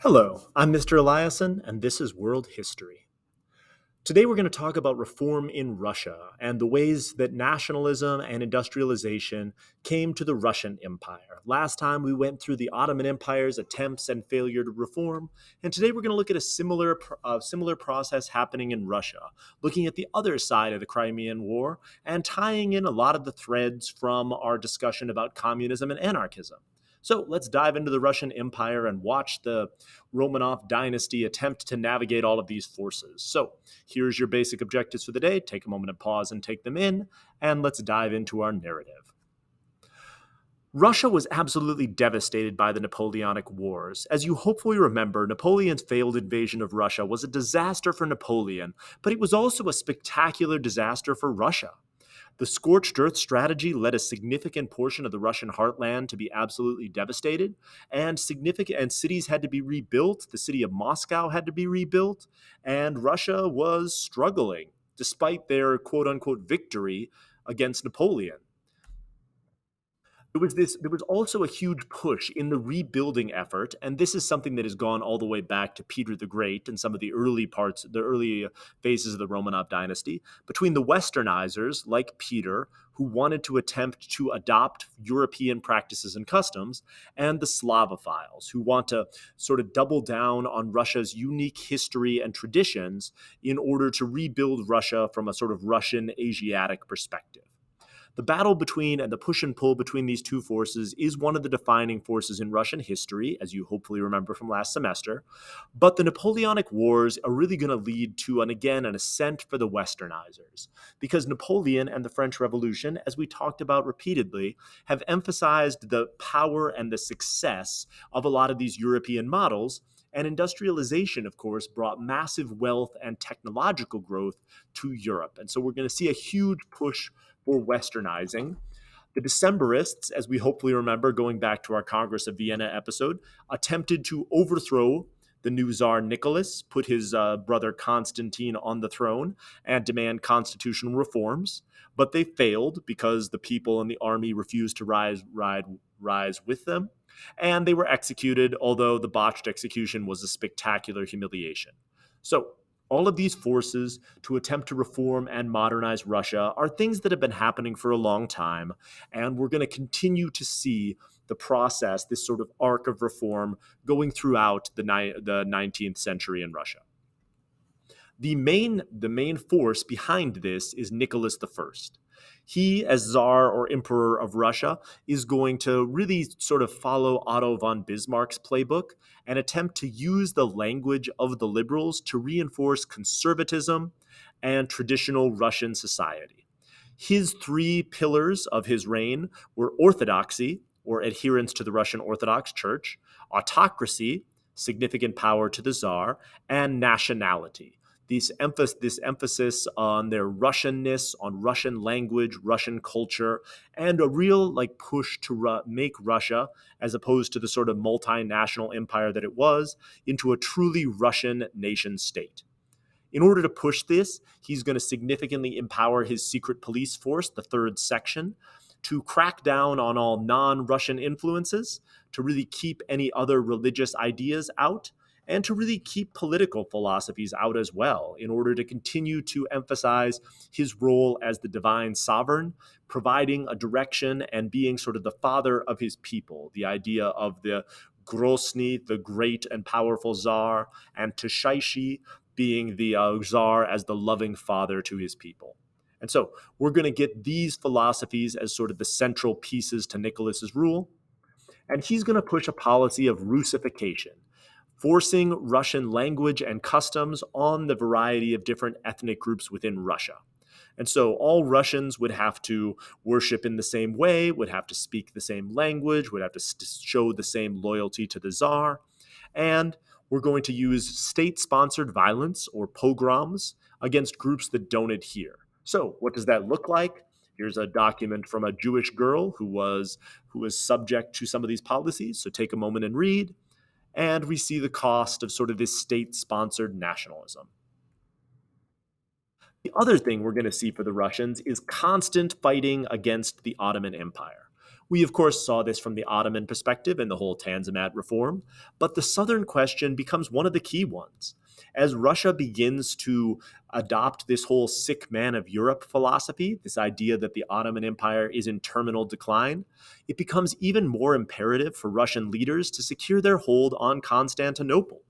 Hello, I'm Mr. Eliason, and this is World History. Today we're going to talk about reform in Russia and the ways that nationalism and industrialization came to the Russian Empire. Last time we went through the Ottoman Empire's attempts and failure to reform, and today we're going to look at a similar process happening in Russia, looking at the other side of the Crimean War and tying in a lot of the threads from our discussion about communism and anarchism. So let's dive into the Russian Empire and watch the Romanov dynasty attempt to navigate all of these forces. So, here's your basic objectives for the day. Take a moment to pause and take them in, and let's dive into our narrative. Russia was absolutely devastated by the Napoleonic Wars. As you hopefully remember, Napoleon's failed invasion of Russia was a disaster for Napoleon, but it was also a spectacular disaster for Russia. The scorched earth strategy led a significant portion of the Russian heartland to be absolutely devastated, and significant and cities had to be rebuilt. The city of Moscow had to be rebuilt, and Russia was struggling despite their quote unquote victory against Napoleon. There was also a huge push in the rebuilding effort, and this is something that has gone all the way back to Peter the Great and some of the early phases of the Romanov dynasty, between the westernizers like Peter, who wanted to attempt to adopt European practices and customs, and the Slavophiles, who want to sort of double down on Russia's unique history and traditions in order to rebuild Russia from a sort of Russian Asiatic perspective. The battle between and the push and pull between these two forces is one of the defining forces in Russian history, as you hopefully remember from last semester. But the Napoleonic Wars are really going to lead to, and again, an ascent for the Westernizers. Because Napoleon and the French Revolution, as we talked about repeatedly, have emphasized the power and the success of a lot of these European models. And industrialization, of course, brought massive wealth and technological growth to Europe. And so we're going to see a huge push for westernizing. The Decembrists, as we hopefully remember going back to our Congress of Vienna episode, attempted to overthrow the new Tsar Nicholas, put his brother Constantine on the throne, and demand constitutional reforms. But they failed because the people and the army refused to rise with them. And they were executed, although the botched execution was a spectacular humiliation. So, all of these forces to attempt to reform and modernize Russia are things that have been happening for a long time, and we're going to continue to see the process, this sort of arc of reform, going throughout the 19th century in Russia. The main force behind this is Nicholas I. He, as Tsar or Emperor of Russia, is going to really sort of follow Otto von Bismarck's playbook and attempt to use the language of the liberals to reinforce conservatism and traditional Russian society. His three pillars of his reign were orthodoxy, or adherence to the Russian Orthodox Church, autocracy, significant power to the Tsar, and nationality. This emphasis on their Russianness, on Russian language, Russian culture, and a real like push to make Russia, as opposed to the sort of multinational empire that it was, into a truly Russian nation state. In order to push this, he's going to significantly empower his secret police force, the Third Section, to crack down on all non Russian influences, to really keep any other religious ideas out, and to really keep political philosophies out as well, in order to continue to emphasize his role as the divine sovereign, providing a direction and being sort of the father of his people, the idea of the Grozny, the great and powerful Tsar, and Tashaishi, being the czar as the loving father to his people. And so we're going to get these philosophies as sort of the central pieces to Nicholas's rule. And he's going to push a policy of Russification, forcing Russian language and customs on the variety of different ethnic groups within Russia. And so all Russians would have to worship in the same way, would have to speak the same language, would have to show the same loyalty to the czar. And we're going to use state sponsored violence or pogroms against groups that don't adhere. So, what does that look like? Here's a document from a Jewish girl who was subject to some of these policies. So take a moment and read. And we see the cost of sort of this state sponsored nationalism. The other thing we're going to see for the Russians is constant fighting against the Ottoman Empire. We, of course, saw this from the Ottoman perspective and the whole Tanzimat reform, but the southern question becomes one of the key ones. As Russia begins to adopt this whole sick man of Europe philosophy, this idea that the Ottoman Empire is in terminal decline, it becomes even more imperative for Russian leaders to secure their hold on Constantinople,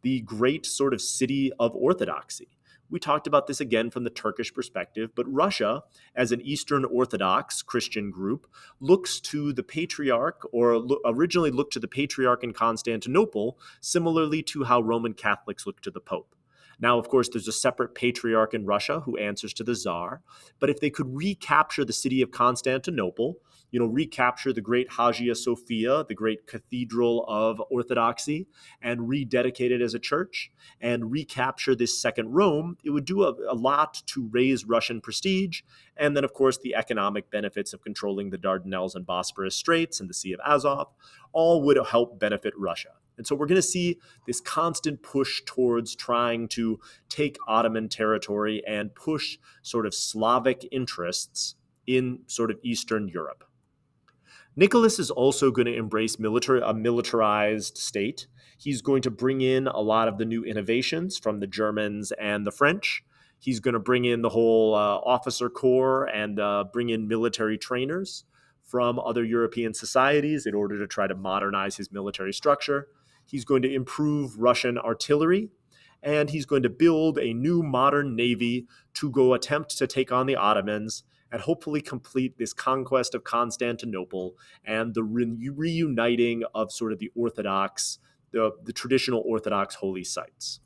the great sort of city of orthodoxy. We talked about this again from the Turkish perspective, but Russia, as an Eastern Orthodox Christian group, looks to the patriarch, or originally looked to the patriarch in Constantinople, similarly to how Roman Catholics look to the Pope. Now, of course, there's a separate patriarch in Russia who answers to the Tsar, but if they could recapture the city of Constantinople, recapture the great Hagia Sophia, the great cathedral of Orthodoxy, and rededicate it as a church, and recapture this second Rome, it would do a lot to raise Russian prestige. And then, of course, the economic benefits of controlling the Dardanelles and Bosporus Straits and the Sea of Azov all would help benefit Russia. And so we're going to see this constant push towards trying to take Ottoman territory and push sort of Slavic interests in sort of Eastern Europe. Nicholas is also going to embrace a militarized state. He's going to bring in a lot of the new innovations from the Germans and the French. He's going to bring in the whole officer corps and bring in military trainers from other European societies in order to try to modernize his military structure. He's going to improve Russian artillery, and he's going to build a new modern navy to go attempt to take on the Ottomans and hopefully complete this conquest of Constantinople and the reuniting of sort of the Orthodox, the traditional Orthodox holy sites.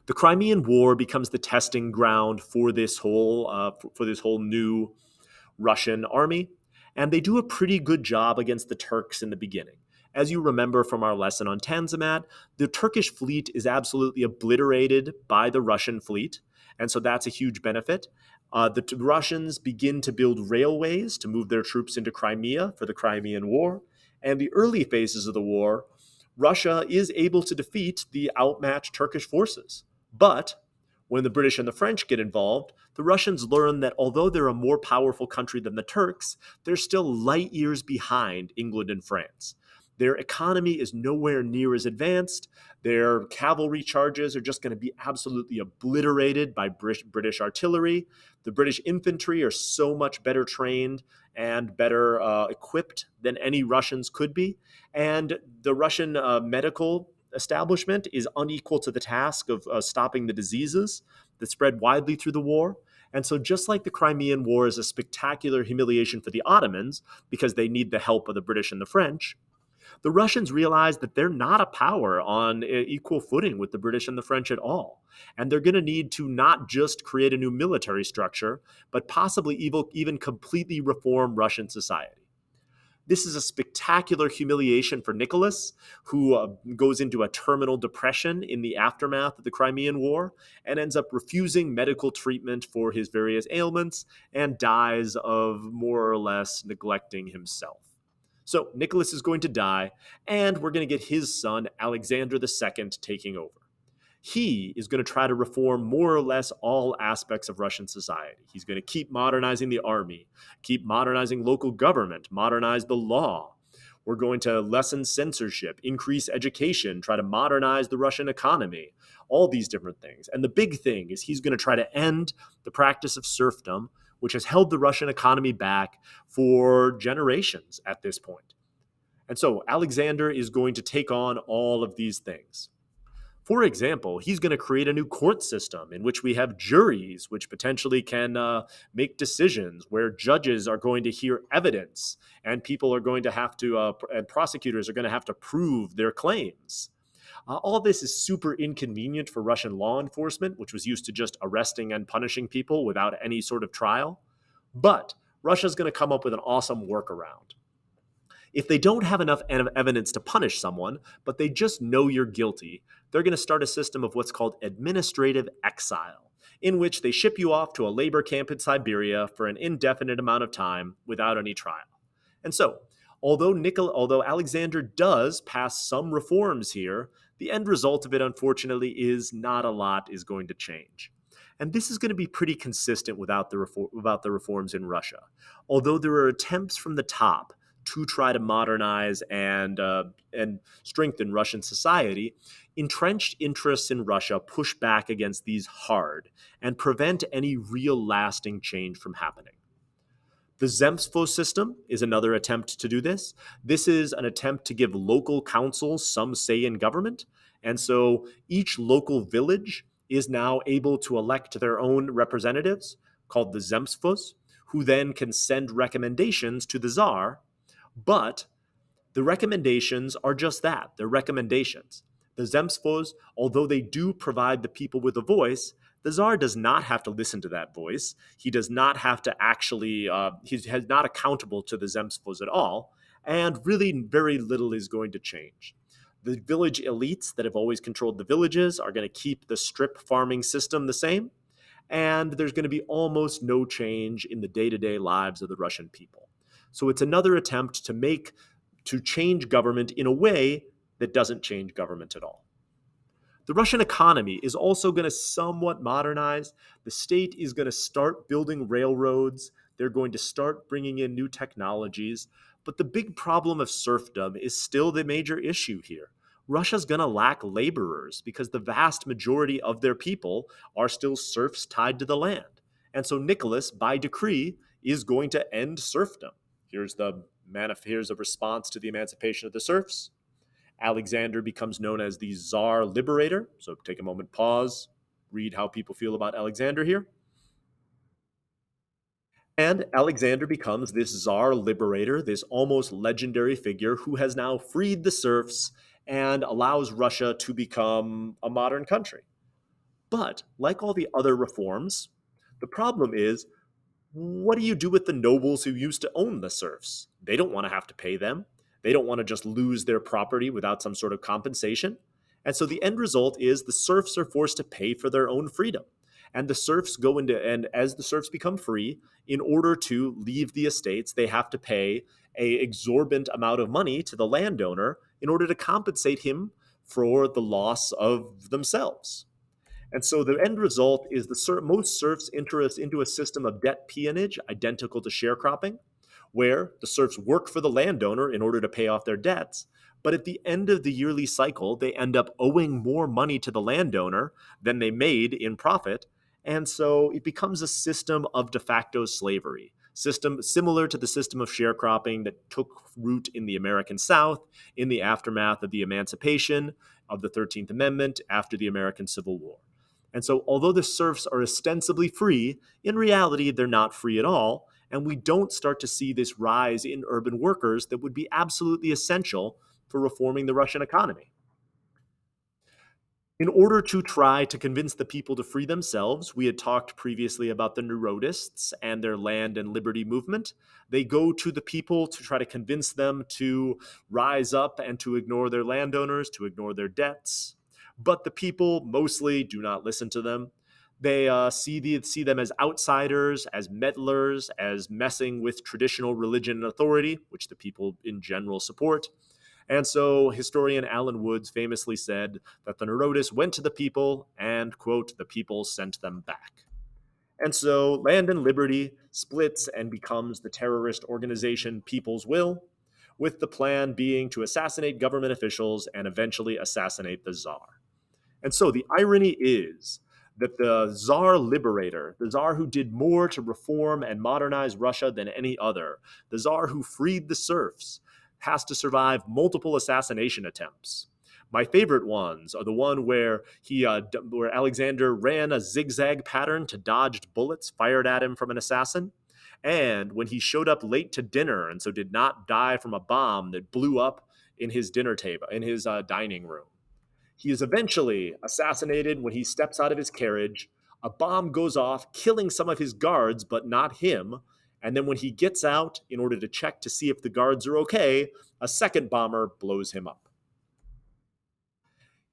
The Crimean War becomes the testing ground for this whole new Russian army, and they do a pretty good job against the Turks in the beginning. As you remember from our lesson on Tanzimat, the Turkish fleet is absolutely obliterated by the Russian fleet, and so that's a huge benefit. The Russians begin to build railways to move their troops into Crimea for the Crimean War, and the early phases of the war, Russia is able to defeat the outmatched Turkish forces. But when the British and the French get involved, the Russians learn that although they're a more powerful country than the Turks, they're still light years behind England and France. Their economy is nowhere near as advanced. Their cavalry charges are just going to be absolutely obliterated by British artillery. The British infantry are so much better trained and better equipped than any Russians could be. And the Russian medical establishment is unequal to the task of stopping the diseases that spread widely through the war. And so just like the Crimean War is a spectacular humiliation for the Ottomans because they need the help of the British and the French, the Russians realize that they're not a power on equal footing with the British and the French at all. And they're going to need to not just create a new military structure, but possibly even completely reform Russian society. This is a spectacular humiliation for Nicholas, who goes into a terminal depression in the aftermath of the Crimean War and ends up refusing medical treatment for his various ailments and dies of more or less neglecting himself. So Nicholas is going to die, and we're going to get his son, Alexander II, taking over. He is going to try to reform more or less all aspects of Russian society. He's going to keep modernizing the army, keep modernizing local government, modernize the law. We're going to lessen censorship, increase education, try to modernize the Russian economy, all these different things. And the big thing is he's going to try to end the practice of serfdom, which has held the Russian economy back for generations at this point. And so Alexander is going to take on all of these things. For example, he's going to create a new court system in which we have juries, which potentially can make decisions, where judges are going to hear evidence, and people are going to have to, and prosecutors are going to have to prove their claims. All this is super inconvenient for Russian law enforcement, which was used to just arresting and punishing people without any sort of trial. But Russia's going to come up with an awesome workaround. If they don't have enough evidence to punish someone, but they just know you're guilty, they're going to start a system of what's called administrative exile, in which they ship you off to a labor camp in Siberia for an indefinite amount of time without any trial. And so, although Alexander does pass some reforms here, the end result of it, unfortunately, is not a lot is going to change. And this is going to be pretty consistent without the reforms in Russia. Although there are attempts from the top to try to modernize and strengthen Russian society, entrenched interests in Russia push back against these hard and prevent any real lasting change from happening. The Zemstvo system is another attempt to do this. This is an attempt to give local councils some say in government. And so each local village is now able to elect their own representatives, called the Zemstvos, who then can send recommendations to the Tsar. But the recommendations are just that, they're recommendations. The Zemstvos, although they do provide the people with a voice, the Tsar does not have to listen to that voice. He does not have to actually, he's not accountable to the Zemstvos at all, and really very little is going to change. The village elites that have always controlled the villages are going to keep the strip farming system the same, and there's going to be almost no change in the day-to-day lives of the Russian people. So it's another attempt to change government in a way that doesn't change government at all. The Russian economy is also going to somewhat modernize. The state is going to start building railroads. They're going to start bringing in new technologies. But the big problem of serfdom is still the major issue here. Russia's going to lack laborers because the vast majority of their people are still serfs tied to the land. And so Nicholas, by decree, is going to end serfdom. Here's a response to the emancipation of the serfs. Alexander becomes known as the Tsar Liberator. So take a moment, pause, read how people feel about Alexander here. And Alexander becomes this Tsar Liberator, this almost legendary figure who has now freed the serfs and allows Russia to become a modern country. But like all the other reforms, the problem is, what do you do with the nobles who used to own the serfs? They don't want to have to pay them. They don't want to just lose their property without some sort of compensation. And so the end result is the serfs are forced to pay for their own freedom. And the serfs and as the serfs become free, in order to leave the estates, they have to pay a exorbitant amount of money to the landowner in order to compensate him for the loss of themselves. And so the end result is most serfs enter us into a system of debt peonage identical to sharecropping, where the serfs work for the landowner in order to pay off their debts. But at the end of the yearly cycle, they end up owing more money to the landowner than they made in profit. And so it becomes a system of de facto slavery, system similar to the system of sharecropping that took root in the American South in the aftermath of the emancipation of the 13th Amendment after the American Civil War. And so, although the serfs are ostensibly free, in reality, they're not free at all. And we don't start to see this rise in urban workers that would be absolutely essential for reforming the Russian economy. In order to try to convince the people to free themselves, we had talked previously about the Narodists and their land and liberty movement. They go to the people to try to convince them to rise up and to ignore their landowners, to ignore their debts. But the people mostly do not listen to them. They see them as outsiders, as meddlers, as messing with traditional religion and authority, which the people in general support. And so historian Alan Woods famously said that the Narodists went to the people and, quote, the people sent them back. And so Land and Liberty splits and becomes the terrorist organization People's Will, with the plan being to assassinate government officials and eventually assassinate the Tsar. And so the irony is that the Tsar Liberator, the Tsar who did more to reform and modernize Russia than any other, the Tsar who freed the serfs, has to survive multiple assassination attempts. My favorite ones are the one where where Alexander ran a zigzag pattern to dodge bullets fired at him from an assassin, and when he showed up late to dinner and so did not die from a bomb that blew up in his dinner table in his dining room. He is eventually assassinated when he steps out of his carriage. A bomb goes off, killing some of his guards, but not him. And then when he gets out, in order to check to see if the guards are okay, a second bomber blows him up.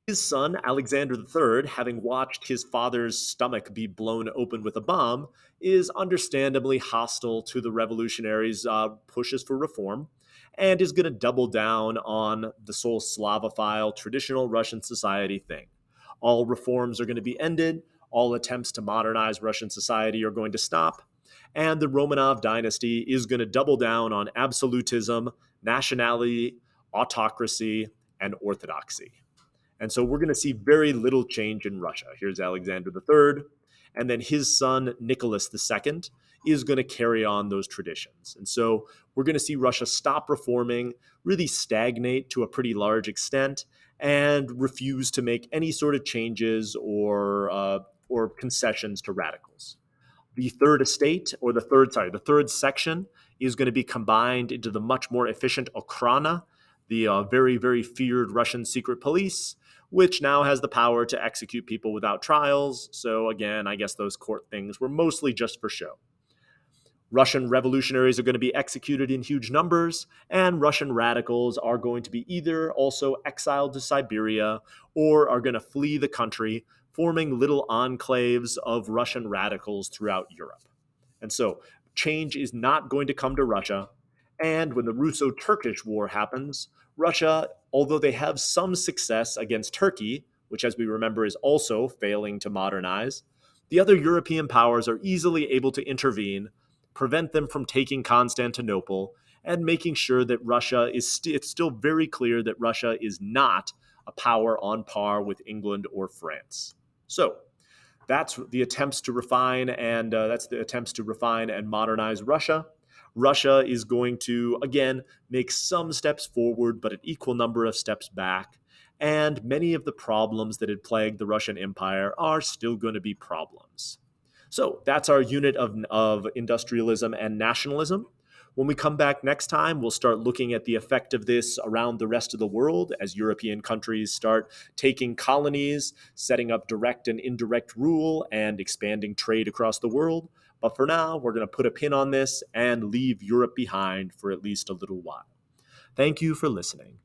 His son, Alexander III, having watched his father's stomach be blown open with a bomb, is understandably hostile to the revolutionaries' pushes for reform, and is going to double down on the sole Slavophile, traditional Russian society thing. All reforms are going to be ended. All attempts to modernize Russian society are going to stop, and the Romanov dynasty is going to double down on absolutism, nationality, autocracy, and orthodoxy. And so we're going to see very little change in Russia. Here's Alexander III, and then his son, Nicholas II, is going to carry on those traditions. And so we're going to see Russia stop reforming, really stagnate to a pretty large extent, and refuse to make any sort of changes or concessions to radicals. The third estate, or the third section is going to be combined into the much more efficient Okhrana, the very, very feared Russian secret police, which now has the power to execute people without trials. So again, I guess those court things were mostly just for show. Russian revolutionaries are going to be executed in huge numbers, and Russian radicals are going to be either also exiled to Siberia or are going to flee the country, forming little enclaves of Russian radicals throughout Europe. And so change is not going to come to Russia. And when the Russo Turkish War happens, Russia, although they have some success against Turkey, which, as we remember, is also failing to modernize, the other European powers are easily able to intervene, prevent them from taking Constantinople, and making sure that Russia is it's still very clear that Russia is not a power on par with England or France. So that's the attempts to refine and modernize Russia. Russia is going to again make some steps forward, but an equal number of steps back. And many of the problems that had plagued the Russian Empire are still going to be problems. So that's our unit of industrialism and nationalism. When we come back next time, we'll start looking at the effect of this around the rest of the world as European countries start taking colonies, setting up direct and indirect rule, and expanding trade across the world. But for now, we're going to put a pin on this and leave Europe behind for at least a little while. Thank you for listening.